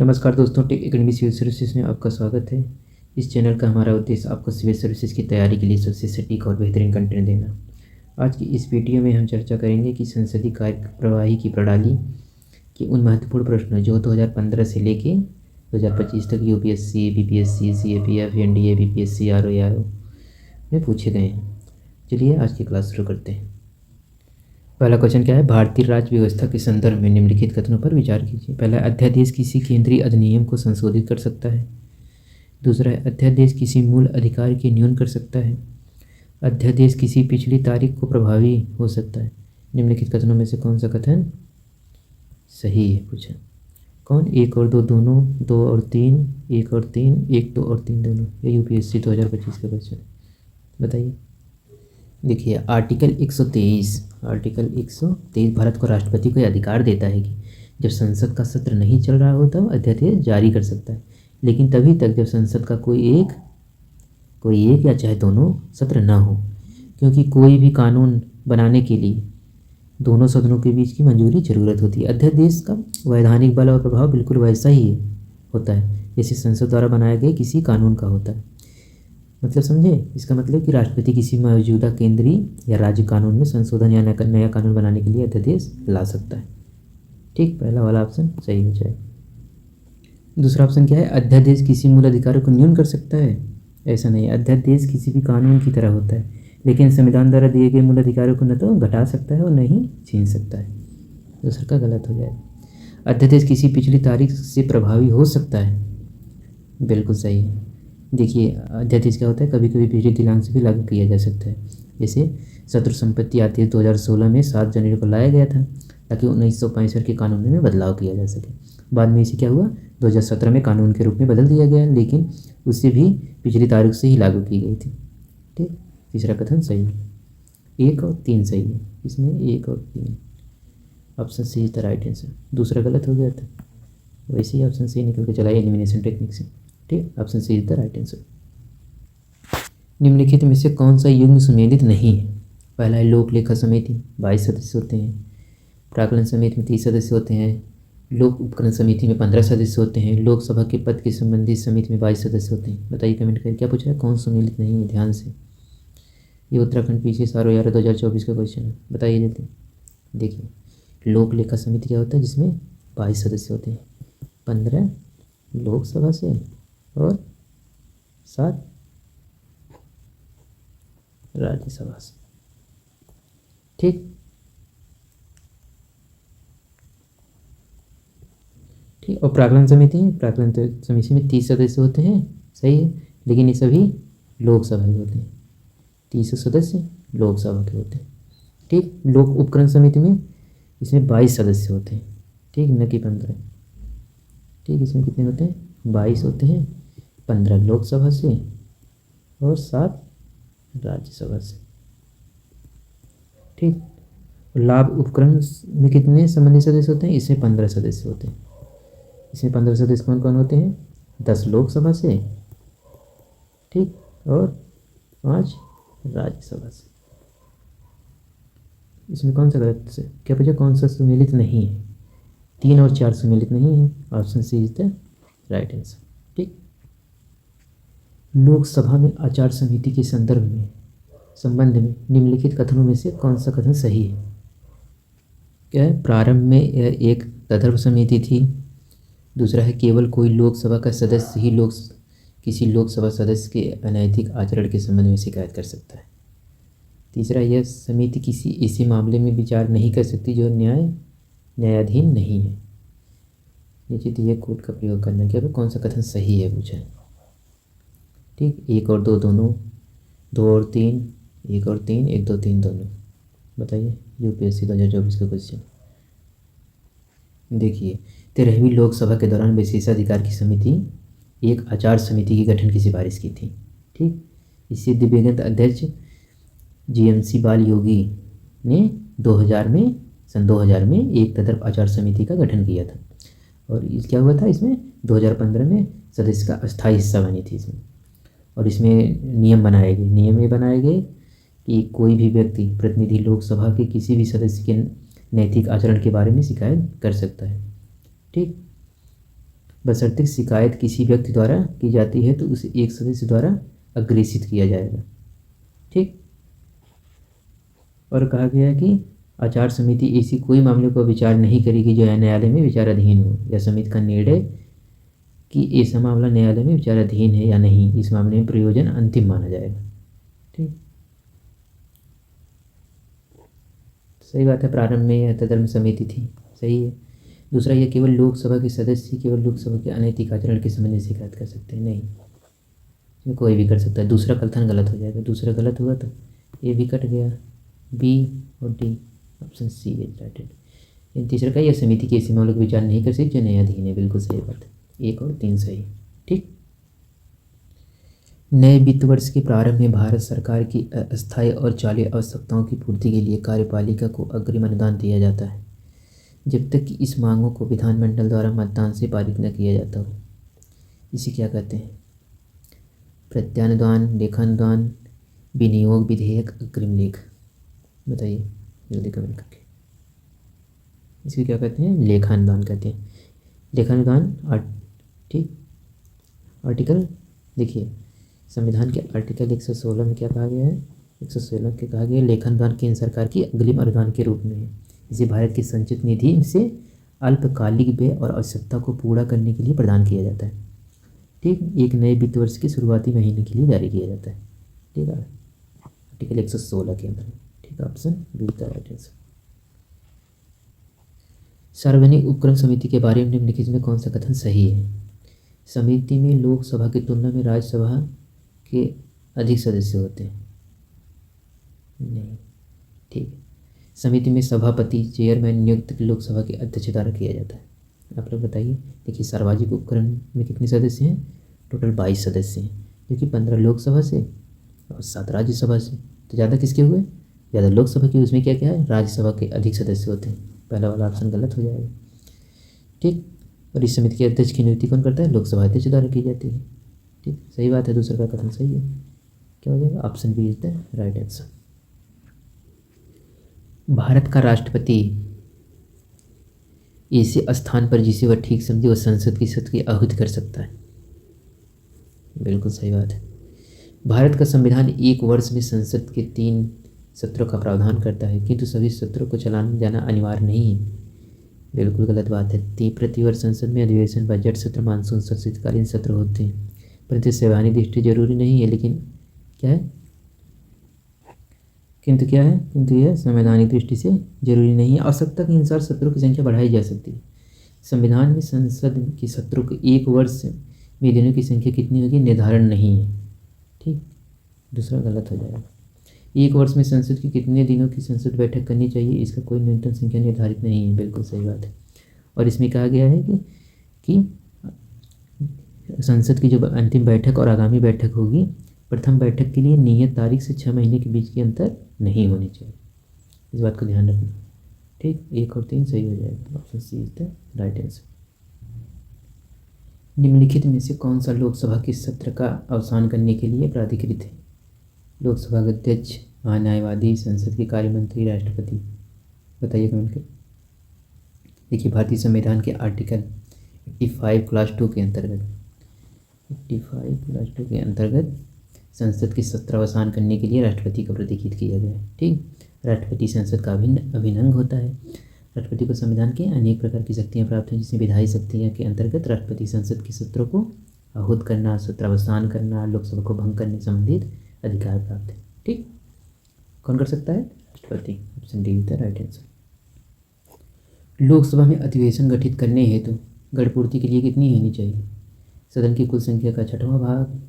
नमस्कार दोस्तों, take academy civil services में आपका स्वागत है। इस चैनल का हमारा उद्देश्य आपको सिविल सर्विसेज की तैयारी के लिए सबसे सटीक और बेहतरीन कंटेंट देना। आज की इस वीडियो में हम चर्चा करेंगे कि संसदीय कार्यप्रवाही की प्रणाली के उन महत्वपूर्ण प्रश्नों जो 2015 से लेके 2025 तक UPSC, BPSC, CAPF, NDA, BPSC, RO में पूछे गए हैं। चलिए आज की क्लास शुरू करते हैं। पहला क्वेश्चन क्या है? भारतीय राज्य व्यवस्था के संदर्भ में निम्नलिखित कथनों पर विचार कीजिए। पहला, अध्यादेश किसी केंद्रीय अधिनियम को संशोधित कर सकता है। दूसरा है, अध्यादेश किसी मूल अधिकार के न्यून कर सकता है। अध्यादेश किसी पिछली तारीख को प्रभावी हो सकता है। निम्नलिखित कथनों में से कौन सा कथन सही है? पूछा कौन? 1 और 2 दोनों, 2 और 3, 1 और 3, 1, 2 और 3 दोनों। ये यूपीएससी 2025 का क्वेश्चन बताइए। देखिए आर्टिकल 123 भारत को राष्ट्रपति को यह अधिकार देता है कि जब संसद का सत्र नहीं चल रहा हो तब अध्यादेश जारी कर सकता है, लेकिन तभी तक जब संसद का कोई एक या चाहे दोनों सत्र ना हो, क्योंकि कोई भी कानून बनाने के लिए दोनों सदनों के बीच की मंजूरी जरूरत होती है। अध्यादेश का वैधानिक बल और प्रभाव बिल्कुल वैसा ही होता है जैसे संसद द्वारा बनाए गए किसी कानून का होता है। मतलब समझे? इसका मतलब कि राष्ट्रपति किसी मौजूदा केंद्रीय या राज्य कानून में संशोधन या नया कानून बनाने के लिए अध्यादेश ला सकता है। ठीक, पहला वाला ऑप्शन सही हो जाए। दूसरा ऑप्शन क्या है? अध्यादेश किसी मूल अधिकारों को न्यून कर सकता है। ऐसा नहीं, अध्यादेश किसी भी कानून की तरह होता है, लेकिन संविधान द्वारा दिए गए मूल अधिकारों को न तो घटा सकता है और न ही छीन सकता है। दूसरा का गलत हो जाए। अध्यादेश किसी पिछली तारीख से प्रभावी हो सकता है। बिल्कुल सही है। देखिए अध्यादेश क्या होता है, कभी कभी पिछले दिनांक से भी लागू किया जा सकता है। जैसे शत्रु संपत्ति आदेश 2016 में 7 जनवरी को लाया गया था ताकि 1965 के कानून में बदलाव किया जा सके। बाद में इसे क्या हुआ, 2017 में कानून के रूप में बदल दिया गया, लेकिन उससे भी पिछली तारीख से ही लागू की गई थी। ठीक, तीसरा कथन सही है। 1 और 3 सही है, इसमें 1 और 3 option C is the right answer. दूसरा गलत हो गया था, वैसे ही ऑप्शन सी निकल के चला एलिमिनेशन टेक्निक से। ठीक, option C is the right answer. निम्नलिखित में से कौन सा युग्म सुमेलित नहीं है? पहला है लोक लेखा समिति, 22 सदस्य होते हैं। प्राक्कलन समिति में 30 सदस्य होते हैं। लोक उपकरण समिति में 15 सदस्य होते हैं। लोकसभा के पद के संबंधित समिति में 22 सदस्य होते हैं। बताइए कमेंट करके क्या पूछ रहा है, कौन सुमेलित नहीं है? ध्यान से, ये उत्तराखंड पीसीएस आरओ 2024 का क्वेश्चन है। बताइए जल्दी। देखिए लोक लेखा समिति क्या होता है, जिसमें 22 सदस्य होते हैं, 15 लोकसभा से और 7 राज्यसभा से। ठीक, ठीक। और प्राक्कलन समिति में 30 सदस्य होते हैं, सही है, लेकिन ये सभी लोकसभा के होते हैं। 30 सदस्य लोकसभा के होते हैं। ठीक, लोक उपकरण समिति में इसमें 22 सदस्य होते हैं, ठीक, न कि 15। ठीक, इसमें कितने होते हैं? 22 होते हैं, 15 लोकसभा से और 7 राज्यसभा से। ठीक, लाभ उपकरण में कितने संबंधित सदस्य होते हैं? इसमें 15 सदस्य होते हैं। इसमें 15 सदस्य कौन कौन होते हैं? 10 लोकसभा से, ठीक, और 5 राज्यसभा से। इसमें कौन सा गलत से क्या पूछा, कौन सा सुमेलित नहीं है? 3 और 4 सुमेलित नहीं है। Option C is the right answer. ठीक, लोकसभा में आचार संहिता के संबंध में निम्नलिखित कथनों में से कौन सा कथन सही है? क्या है? प्रारंभ में यह एक तदर्भ समिति थी। दूसरा है केवल कोई लोकसभा का सदस्य ही किसी लोकसभा सदस्य के अनैतिक आचरण के संबंध में शिकायत कर सकता है। तीसरा, यह समिति किसी ऐसे मामले में विचार नहीं कर सकती जो न्यायाधीन नहीं है। नीचे दिए कोड का प्रयोग करना, क्या कौन सा कथन सही है पूछा है। ठीक, 1 और 2 दोनों, 2 और 3, 1 और 3, 1, 2, 3 दोनों। बताइए यूपीएससी 2024 का क्वेश्चन। देखिए 13वीं लोकसभा के दौरान विशेषाधिकार की समिति एक आचार समिति के गठन की सिफारिश की थी। ठीक, इसे दिवंगत अध्यक्ष जीएमसी बाल योगी ने सन 2000 में एक तदर्भ आचार समिति का गठन किया था। और क्या हुआ था, इसमें 2015 में सदस्य का अस्थायी हिस्सा बनी थी इसमें। और इसमें नियम ये बनाए गए कि कोई भी व्यक्ति प्रतिनिधि लोकसभा के किसी भी सदस्य के नैतिक आचरण के बारे में शिकायत कर सकता है। ठीक, बशर्ते शिकायत किसी व्यक्ति द्वारा की जाती है तो उसे एक सदस्य द्वारा अग्रेसित किया जाएगा। ठीक। और कहा गया है कि आचार समिति ऐसी कोई मामले को विचार नहीं करेगी जो न्यायालय में विचाराधीन हो। या समिति का निर्णय कि ऐसा मामला न्यायालय में विचाराधीन है या नहीं, इस मामले में प्रयोजन अंतिम माना जाएगा। ठीक, सही बात है। प्रारंभ में यह धर्म समिति थी, सही है। दूसरा, यह केवल लोकसभा के सदस्य केवल लोकसभा के अनैतिक आचरण के संबंध में शिकायत कर सकते हैं, नहीं, ये कोई भी कर सकता है। दूसरा कथन गलत हो जाएगा, दूसरा गलत हुआ तो ये भी कट गया, बी और D, option C is right. तीसरा का, यह समिति के ऐसे मामलों का विचार नहीं कर सकती जो न्यायाधीन है, बिल्कुल सही बात है। 1 और 3 सही। ठीक। नए वित्त वर्ष के प्रारंभ में भारत सरकार की अस्थायी और चालू आवश्यकताओं की पूर्ति के लिए कार्यपालिका को अग्रिम अनुदान दिया जाता है जब तक कि इस मांगों को विधानमंडल द्वारा मतदान से पारित न किया जाता हो। इसे क्या कहते हैं? प्रत्यानुदान, लेखानुदान, विनियोग विधेयक, अग्रिम लेख। बताइए जल्दी कमेंट करके। इसे क्या कहते हैं? लेखानुदान कहते हैं। लेखानुदान ठीक। आर्टिकल देखिए, संविधान के आर्टिकल 116 में क्या कहा गया है? 116 के कहा गया है लेखानुदान केंद्र सरकार की अग्रिम अनुदान के रूप में है। इसे भारत की संचित निधि से अल्पकालिक व्यय और आवश्यकता को पूरा करने के लिए प्रदान किया जाता है। ठीक, एक नए वित्त वर्ष के शुरुआती महीने के लिए जारी किया जाता है। ठीक है, आर्टिकल 116 के अंदर। ठीक है, ऑप्शन बी का राइट आंसर। सार्वजनिक उपक्रम समिति के बारे में निम्नलिखित में कौन सा कथन सही है? समिति में लोकसभा की तुलना में राज्यसभा के अधिक सदस्य होते हैं, नहीं। ठीक है, समिति में सभापति चेयरमैन नियुक्त लोकसभा के अध्यक्ष द्वारा किया जाता है। आप लोग बताइए। देखिए, सार्वजनिक उपक्रम में कितने सदस्य हैं? टोटल 22 सदस्य हैं, जो कि 15 लोकसभा से और 7 राज्यसभा से। तो ज़्यादा किसके हुए? ज़्यादा लोकसभा की। उसमें क्या क्या है? राज्यसभा के अधिक सदस्य होते हैं। पहला वाला ऑप्शन गलत हो जाएगा। ठीक, और इस समिति के अध्यक्ष की नियुक्ति कौन करता है? लोकसभा अध्यक्ष द्वारा की जाती है। ठीक, सही बात है। दूसरा का कथन सही है। क्या हो जाएगा? Option B is the right answer. Bharat का राष्ट्रपति ऐसे स्थान पर जिसे वह ठीक समझे वह संसद की सत्र की आहूति कर सकता है, बिल्कुल सही बात है। भारत का संविधान एक वर्ष में संसद के 3 सत्रों का प्रावधान करता है, किंतु सभी सत्रों को चलाना जाना अनिवार्य नहीं है, बिल्कुल गलत बात है। प्रतिवर्ष संसद में अधिवेशन, बजट सत्र, मानसून सत्र, शीतकालीन सत्र होते हैं, परंतु संवैधानिक दृष्टि जरूरी नहीं है। लेकिन क्या है? किंतु क्या है? किंतु यह संवैधानिक दृष्टि से जरूरी नहीं है। आवश्यकता के अनुसार सत्रों की संख्या बढ़ाई जा सकती है। संविधान में संसद के सत्रों को एक वर्ष में दिनों की संख्या कितनी होगी निर्धारण नहीं है। ठीक, दूसरा गलत हो जाएगा। एक वर्ष में संसद की कितने दिनों की संसद बैठक करनी चाहिए, इसका कोई न्यूनतम संख्या निर्धारित नहीं है, बिल्कुल सही बात है। और इसमें कहा गया है कि संसद की जो अंतिम बैठक और आगामी बैठक होगी, प्रथम बैठक के लिए नियत तारीख से 6 महीने के बीच की अंतर नहीं होनी चाहिए। इस बात को ध्यान रखना। ठीक, 1 और 3 सही हो जाएगा। Option C is the right answer. निम्नलिखित में से कौन सा लोकसभा के सत्र का अवसान करने के लिए प्राधिकृत है? लोकसभा के अध्यक्ष, महान्यायवादी, संसद के कार्यमंत्री, राष्ट्रपति। बताइए कमेंट कर। देखिए, भारतीय संविधान के आर्टिकल 85 क्लास 2 के अंतर्गत 85 क्लास 2 के अंतर्गत संसद के सत्र अवसान करने के लिए राष्ट्रपति का प्रतिकृत किया गया है। ठीक, राष्ट्रपति संसद का अभिन्न अंग होता है। राष्ट्रपति को संविधान के अनेक प्रकार की शक्तियाँ प्राप्त हैं, जिसमें विधायी शक्तियाँ के अंतर्गत राष्ट्रपति संसद के सत्रों को आहूत करना, सत्र अवसान करना, लोकसभा को भंग करने संबंधित अधिकार प्राप्त है। ठीक, कौन कर सकता है? राष्ट्रपति। Option D is the right answer. Lok Sabha में अधिवेशन गठित करने हेतु गणपूर्ति के लिए कितनी होनी चाहिए? सदन की कुल संख्या का 6वां भाग,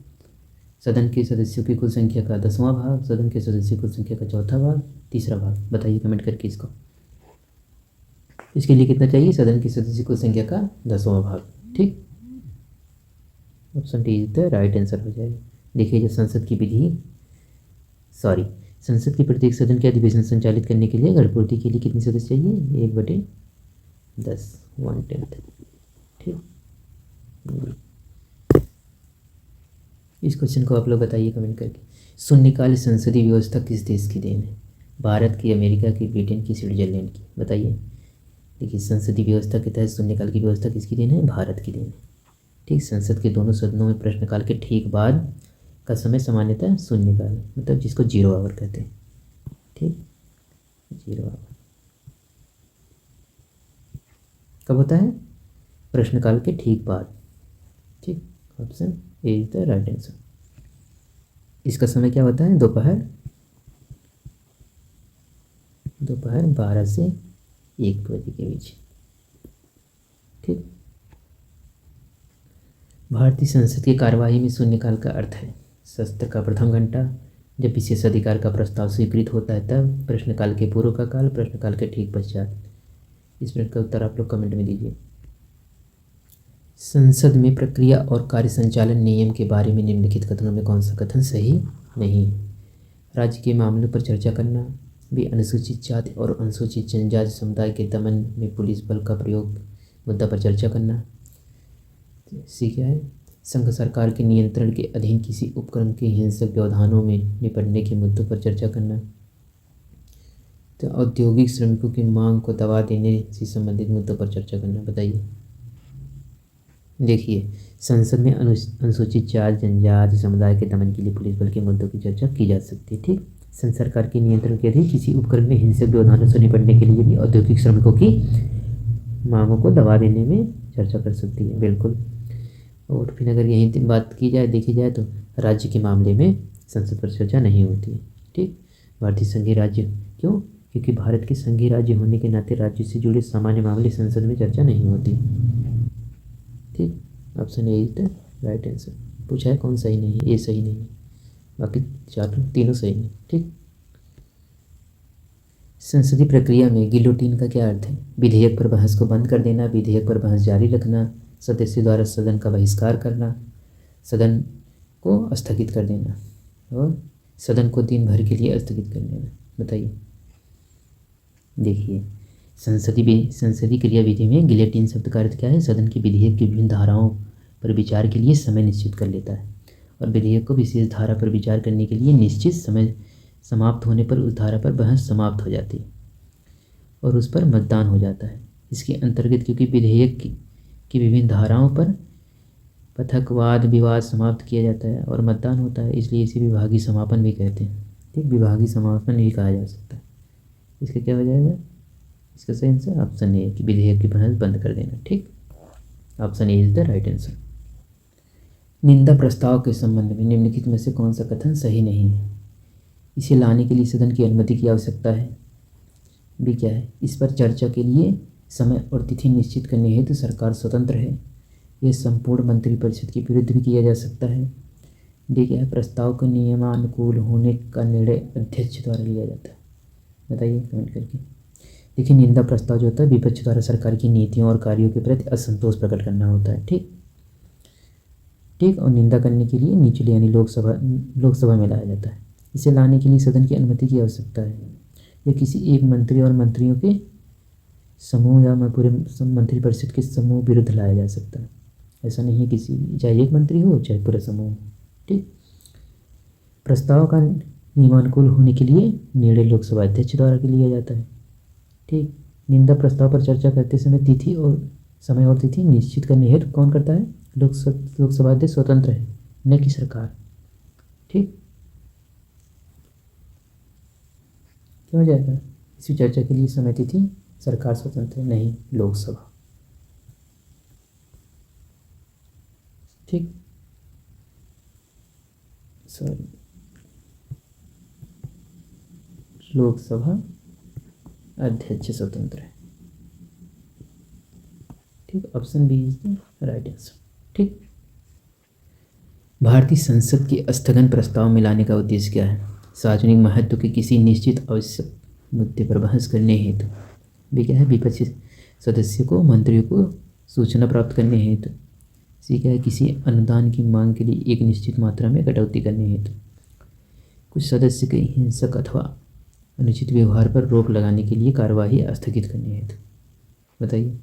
सदन के सदस्यों की कुल संख्या का 10वां भाग, सदन के सदस्यों की कुल संख्या का 4था भाग, 3रा भाग। बताइए कमेंट करके इसको। इसके लिए कितना चाहिए? सदन के सदस्य की कुल संख्या का 10वां भाग। ठीक, option D is the right answer हो जाएगा। देखिए, जो संसद की प्रत्येक सदन के अधिवेशन संचालित करने के लिए गणपूर्ति के लिए कितने सदस्य चाहिए? 1/10, 1/10। ठीक, इस क्वेश्चन को आप लोग बताइए कमेंट करके। शून्यकाल संसदीय व्यवस्था किस देश की देन है? भारत की, अमेरिका की, ब्रिटेन की, स्विट्जरलैंड की। बताइए। देखिए, संसदीय व्यवस्था के तहत शून्यकाल की व्यवस्था किसकी देन है? भारत की देन है। ठीक, संसद के दोनों सदनों में प्रश्नकाल के ठीक बाद का समय सामान्यतः शून्यकाल, मतलब जिसको 0 आवर कहते हैं। ठीक, 0 आवर कब होता है? प्रश्नकाल के ठीक बाद। ठीक, option A is the right answer. इसका समय क्या होता है? दोपहर 12 से 1 बजे के बीच। ठीक, भारतीय संसद की कार्यवाही में शून्यकाल का अर्थ है सत्र का प्रथम घंटा, जब विशेष अधिकार का प्रस्ताव स्वीकृत होता है तब, प्रश्नकाल के पूर्व का काल, प्रश्नकाल के ठीक पश्चात। इस प्रश्न का उत्तर आप लोग कमेंट में दीजिए। संसद में प्रक्रिया और कार्य संचालन नियम के बारे में निम्नलिखित कथनों में कौन सा कथन सही नहीं है? राज्य के मामलों पर चर्चा करना, भी अनुसूचित जाति और अनुसूचित जनजाति समुदाय के दमन में पुलिस बल का प्रयोग मुद्दा पर चर्चा करना। सी क्या है? संघ सरकार के नियंत्रण के अधीन किसी उपक्रम के हिंसक व्यवधानों में निपटने के मुद्दों पर चर्चा करना। तो औद्योगिक श्रमिकों की मांग को दबा देने से संबंधित मुद्दों पर चर्चा करना। बताइए। देखिए, संसद में अनुसूचित जाति जनजाति समुदाय के दमन के लिए पुलिस बल के मुद्दों की चर्चा की जा सकती है। ठीक, संघ सरकार के नियंत्रण के अधीन किसी उपक्रम में हिंसक व्यवधानों से निपटने के लिए भी औद्योगिक श्रमिकों की मांगों को दबा देने में चर्चा कर सकती है। बिल्कुल। और फिर अगर यहीं बात की जाए, देखी जाए तो राज्य के मामले में संसद पर चर्चा नहीं होती है। ठीक, भारतीय संघीय राज्य क्यों? क्योंकि भारत के संघीय राज्य होने के नाते राज्य से जुड़े सामान्य मामले संसद में चर्चा नहीं होती। ठीक, option A is the right answer. पूछा है कौन सही नहीं? ए सही नहीं, बाकी तीनों सही नहीं। ठीक, संसदीय प्रक्रिया में गिलोटीन का क्या अर्थ है? विधेयक पर बहस को बंद कर देना, विधेयक पर बहस जारी रखना, सदस्य द्वारा सदन का बहिष्कार करना, सदन को स्थगित कर देना, और सदन को दिन भर के लिए स्थगित कर देना। बताइए। देखिए, संसदीय क्रियाविधि में गिलेटिन शब्द का अर्थ क्या है? सदन की विधेयक की विभिन्न धाराओं पर विचार के लिए समय निश्चित कर लेता है, और विधेयक को विशेष धारा पर विचार करने के लिए निश्चित समय समाप्त होने पर उस धारा पर बहस समाप्त हो जाती है और उस पर मतदान हो जाता है। इसके अंतर्गत क्योंकि विधेयक की विभिन्न धाराओं पर पृथक वाद विवाद समाप्त किया जाता है और मतदान होता है, इसलिए इसे विभागीय समापन भी कहते हैं। ठीक, विभागीय समापन भी कहा जा सकता है। इसका क्या हो जाएगा? इसका सही आंसर ऑप्शन ए कि विधेयक की बहस बंद कर देना। ठीक, option A is the right answer. निंदा प्रस्ताव के संबंध में निम्नलिखित में से कौन सा कथन सही नहीं है? इसे लाने के लिए सदन की अनुमति की आवश्यकता है। भी क्या है? इस पर चर्चा के लिए समय और तिथि निश्चित करने हेतु सरकार स्वतंत्र है। यह संपूर्ण मंत्रिपरिषद के विरुद्ध भी किया जा सकता है। डी क्या है? प्रस्ताव को नियमानुकूल होने का निर्णय अध्यक्ष द्वारा लिया जाता है। बताइए कमेंट करके। देखिए, निंदा प्रस्ताव जो होता है विपक्ष द्वारा सरकार की नीतियों और कार्यों के प्रति असंतोष प्रकट करना होता है। ठीक, और निंदा करने के लिए निचले यानी लोकसभा में लाया जाता है। इसे लाने के लिए सदन की अनुमति की आवश्यकता है। यह किसी एक मंत्री और मंत्रियों के समूह या पूरे मंत्रिपरिषद के समूह विरुद्ध लाया जा सकता है। ऐसा नहीं है किसी, चाहे एक मंत्री हो चाहे पूरा समूह हो। ठीक, प्रस्ताव का नियमानुकूल होने के लिए निर्णय लोकसभा अध्यक्ष द्वारा लिया जाता है। ठीक, निंदा प्रस्ताव पर चर्चा करते समय तिथि और समय और तिथि निश्चित करने हेतु कौन करता है? लोकसभा अध्यक्ष स्वतंत्र है, न कि सरकार। ठीक, क्यों हो जाएगा? इसी चर्चा के लिए समय तिथि सरकार स्वतंत्र है, नहीं लोकसभा। ठीक, सॉरी, लोकसभा अध्यक्ष स्वतंत्र है। ठीक, option B is the right answer. ठीक, भारतीय संसद के स्थगन प्रस्ताव में लाने का उद्देश्य क्या है? सार्वजनिक महत्व के किसी निश्चित आवश्यक मुद्दे पर बहस करने हेतु। भी क्या है? विपक्षी सदस्यों को मंत्रियों को सूचना प्राप्त करने हेतु। सी क्या है? किसी अनुदान की मांग के लिए एक निश्चित मात्रा में कटौती करने हेतु। कुछ सदस्य के हिंसक अथवा अनुचित व्यवहार पर रोक लगाने के लिए कार्यवाही स्थगित करने हेतु। बताइए।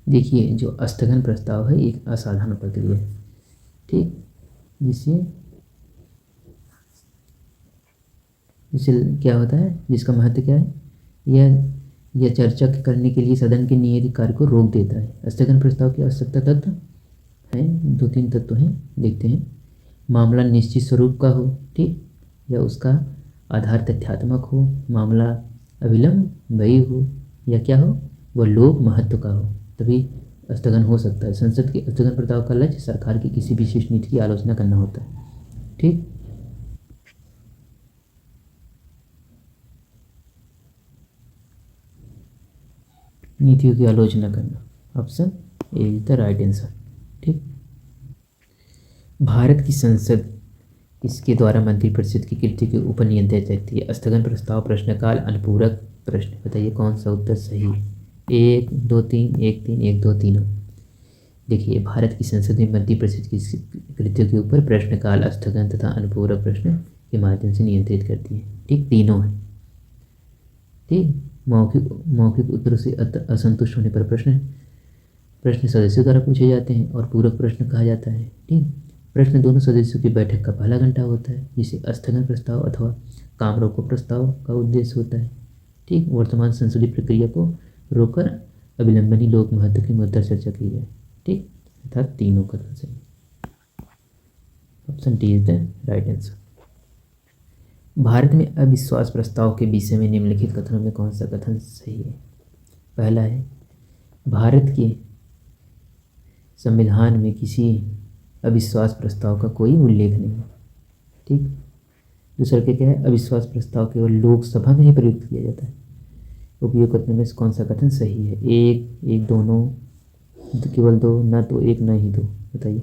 देखिए, जो स्थगन प्रस्ताव है एक असाधारण प्रक्रिया है। ठीक, जिससे क्या होता है? जिसका महत्व क्या है? यह चर्चा करने के लिए सदन के नियत कार्य को रोक देता है। स्थगन प्रस्ताव की आवश्यकता तब हैं, 2-3 तत्व हैं, देखते हैं। मामला निश्चित स्वरूप का हो, ठीक, या उसका आधार तथ्यात्मक हो, मामला अविलंबी हो, या क्या हो, वह लोक महत्व का हो, तभी स्थगन हो सकता है। संसद के स्थगन प्रस्ताव का लक्ष्य सरकार की किसी विशेष नीति की आलोचना करना होता है, ठीक। नीतियों की आलोचना करना, option A is the right answer, ठीक। भारत की संसद इसके द्वारा मंत्रिपरिषद की कृति के ऊपर नियंत्रण रखती है। स्थगन प्रस्ताव, प्रश्नकाल, अनुपूरक प्रश्न, बताइए कौन सा उत्तर सही है। 1 2 3, 1 3, 1 2 तीनों। देखिए, भारत की संसद में मंत्रिपरिषद की कृतियों के ऊपर प्रश्नकाल, स्थगन तथा अनुपूरक प्रश्न के माध्यम से नियंत्रित करती है, ठीक, तीनों है, ठीक। मौखिक उत्तरों से असंतुष्ट होने पर प्रश्न सदस्यों द्वारा पूछे जाते हैं और पूरक प्रश्न कहा जाता है, ठीक। प्रश्न दोनों सदस्यों की बैठक का पहला घंटा होता है, जिसे स्थगन प्रस्ताव अथवा काम रोको प्रस्ताव का उद्देश्य होता है, ठीक। वर्तमान संसदीय प्रक्रिया को रोककर अविलंबनी लोक महत्व की मुद्दा चर्चा की जाए, ठीक, अर्थात तीनों करना चाहिए। Option D is the right answer. Bharat में अविश्वास प्रस्ताव के विषय में निम्नलिखित कथनों में कौन सा कथन सही है। पहला है, भारत के संविधान में किसी अविश्वास प्रस्ताव का कोई उल्लेख नहीं है, ठीक। दूसरा क्या है, अविश्वास प्रस्ताव केवल लोकसभा में ही प्रयुक्त किया जाता है। उपयोग करने में कौन सा कथन सही है। एक दोनों, केवल दो, न तो एक न ही दो, बताइए।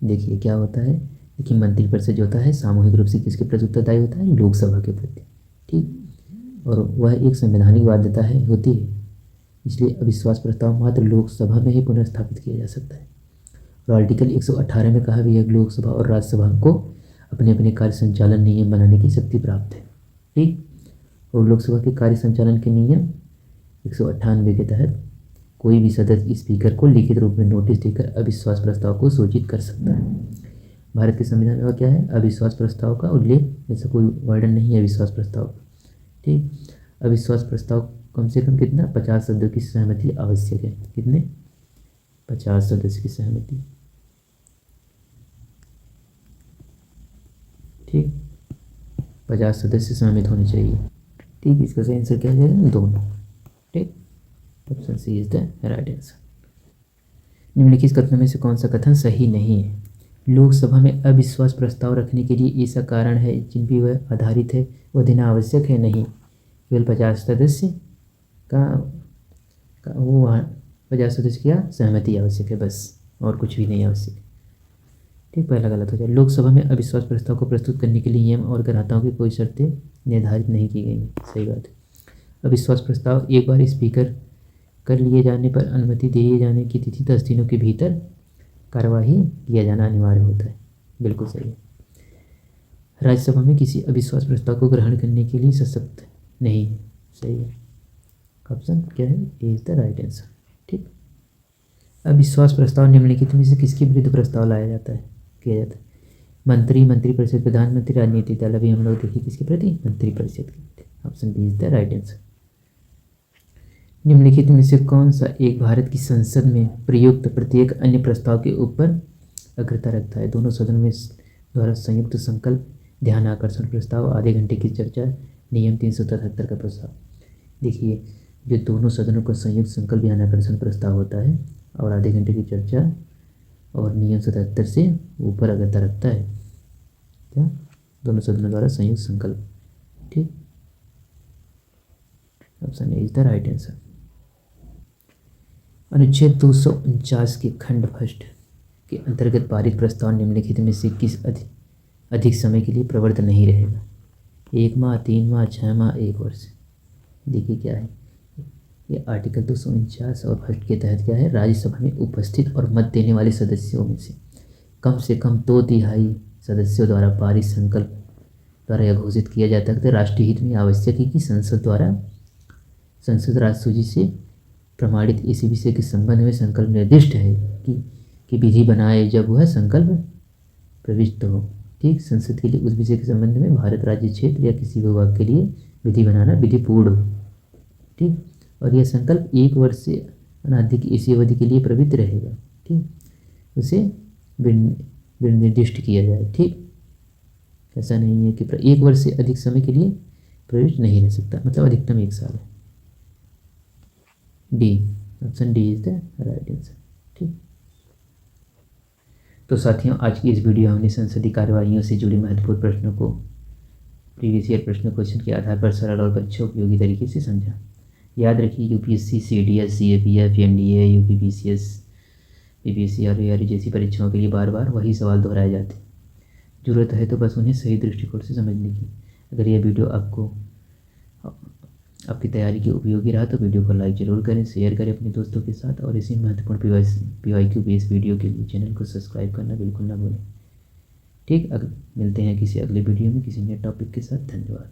देखिए क्या होता है, देखिए मंत्रिपरिषद जो होता है सामूहिक रूप से किसके प्रति उत्तरदायी होता है, लोकसभा के प्रति, ठीक। और वह एक संवैधानिक बाध्यता है, होती है, इसलिए अविश्वास प्रस्ताव मात्र लोकसभा में ही पुनर्स्थापित किया जा सकता है। और आर्टिकल 118 में कहा भी है, लोकसभा और राज्यसभा को अपने अपने कार्य संचालन नियम बनाने की शक्ति प्राप्त है, ठीक। और लोकसभा के कार्य संचालन के नियम 198 के तहत कोई भी सदस्य स्पीकर को लिखित रूप में नोटिस देकर अविश्वास प्रस्ताव को सूचित कर सकता है। भारत के संविधान में क्या है, अविश्वास प्रस्ताव का उल्लेख, ऐसा कोई वर्णन नहीं है अविश्वास प्रस्ताव का, ठीक। अविश्वास प्रस्ताव कम से कम कितना, 50 सदस्यों की सहमति आवश्यक है। कितने, 50 सदस्य की सहमति, ठीक, 50 सदस्य सहमत होने चाहिए, ठीक। इसका सही आंसर क्या हो जाएगा, दोनों, ठीक। Option C is the right answer. निम्नलिखित कथनों में से कौन सा कथन सही नहीं है। लोकसभा में अविश्वास प्रस्ताव रखने के लिए ऐसा कारण है जिन पर वह आधारित है वह देना आवश्यक है नहीं, केवल 50 सदस्य का वो 50 सदस्य की सहमति आवश्यक है, बस, और कुछ भी नहीं आवश्यक, ठीक। पहला गलत हो जाए। लोकसभा में अविश्वास प्रस्ताव को प्रस्तुत करने के लिए नियम और ग्राहकों की कोई शर्तें निर्धारित नहीं की गई हैं, सही बात है। अविश्वास प्रस्ताव एक बार स्पीकर कर लिए जाने पर अनुमति दिए जाने की तिथि 10 दिनों के भीतर कार्यवाही किया जाना अनिवार्य होता है, बिल्कुल सही है। राज्यसभा में किसी अविश्वास प्रस्ताव को ग्रहण करने के लिए सशक्त नहीं है, सही है। ऑप्शन क्या है, ए इज द राइट आंसर, ठीक। अविश्वास प्रस्ताव निम्नलिखित में से किसके विरुद्ध प्रस्ताव लाया जाता है, किया जाता है। मंत्रिपरिषद, प्रधानमंत्री, राजनीतिक दल, अभी हम लोग देखिए किसके प्रति, मंत्रिपरिषद के। Option B is the right answer. निम्नलिखित में से कौन सा एक भारत की संसद में प्रयुक्त प्रत्येक अन्य प्रस्ताव के ऊपर अग्रता रखता है। दोनों सदनों में द्वारा संयुक्त संकल्प, ध्यान आकर्षण प्रस्ताव, आधे घंटे की चर्चा, नियम 373 का प्रस्ताव। देखिए, जो दोनों सदनों का संयुक्त संकल्प ध्यान आकर्षण प्रस्ताव होता है और आधे घंटे की चर्चा और नियम 77 से ऊपर अग्रता रखता है, क्या, दोनों सदनों द्वारा संयुक्त संकल्प, ठीक। Option A is the right answer. अनुच्छेद 249 के खंड फर्स्ट के अंतर्गत पारित प्रस्ताव निम्नलिखित में से किस अधिक समय के लिए प्रवृत्त नहीं रहेगा। 1 माह, 3 माह, 6 माह, 1 वर्ष। देखिए क्या है, ये आर्टिकल 249 और फर्स्ट के तहत क्या है, राज्यसभा में उपस्थित और मत देने वाले सदस्यों में से कम 2/3 सदस्यों द्वारा पारित संकल्प द्वारा यह घोषित किया जाता है कि राष्ट्रीय हित में आवश्यक है कि संसद राजसूची से प्रमाणित इसी विषय के संबंध में संकल्प निर्दिष्ट है कि विधि बनाए जब वह संकल्प प्रविष्ट हो, ठीक। संसद के लिए उस विषय के संबंध में भारत राज्य क्षेत्र या किसी विभाग के लिए विधि बनाना विधिपूर्ण हो, ठीक। और यह संकल्प 1 वर्ष से अनाधिक इसी अवधि के लिए प्रवृत्त रहेगा, ठीक। उसे निर्दिष्ट किया जाए। ठीक, ऐसा नहीं है कि 1 वर्ष से अधिक समय के लिए प्रविष्ट नहीं रह सकता, मतलब अधिकतम 1 साल है। D, option D is the right answer. ठीक, तो साथियों आज की इस वीडियो में हमने संसदीय कार्यवाहियों से जुड़े महत्वपूर्ण प्रश्नों को प्रीवियस ईयर प्रश्न क्वेश्चन के आधार पर सरल और परीक्षा उपयोगी तरीके से समझा। याद रखिए UPSC, CDS, CAPF, NDA, UPPCS, BPSC और एआरई जैसी परीक्षाओं के लिए बार बार वही सवाल दोहराए जाते हैं। ज़रूरत है तो बस उन्हें सही दृष्टिकोण से समझने की। अगर यह वीडियो आपकी तैयारी के उपयोगी रहा तो वीडियो को लाइक ज़रूर करें, शेयर करें अपने दोस्तों के साथ, और इसी महत्वपूर्ण PYQ बेस्ड वीडियो के लिए चैनल को सब्सक्राइब करना बिल्कुल ना भूलें। ठीक, मिलते हैं किसी अगले वीडियो में किसी नए टॉपिक के साथ। धन्यवाद।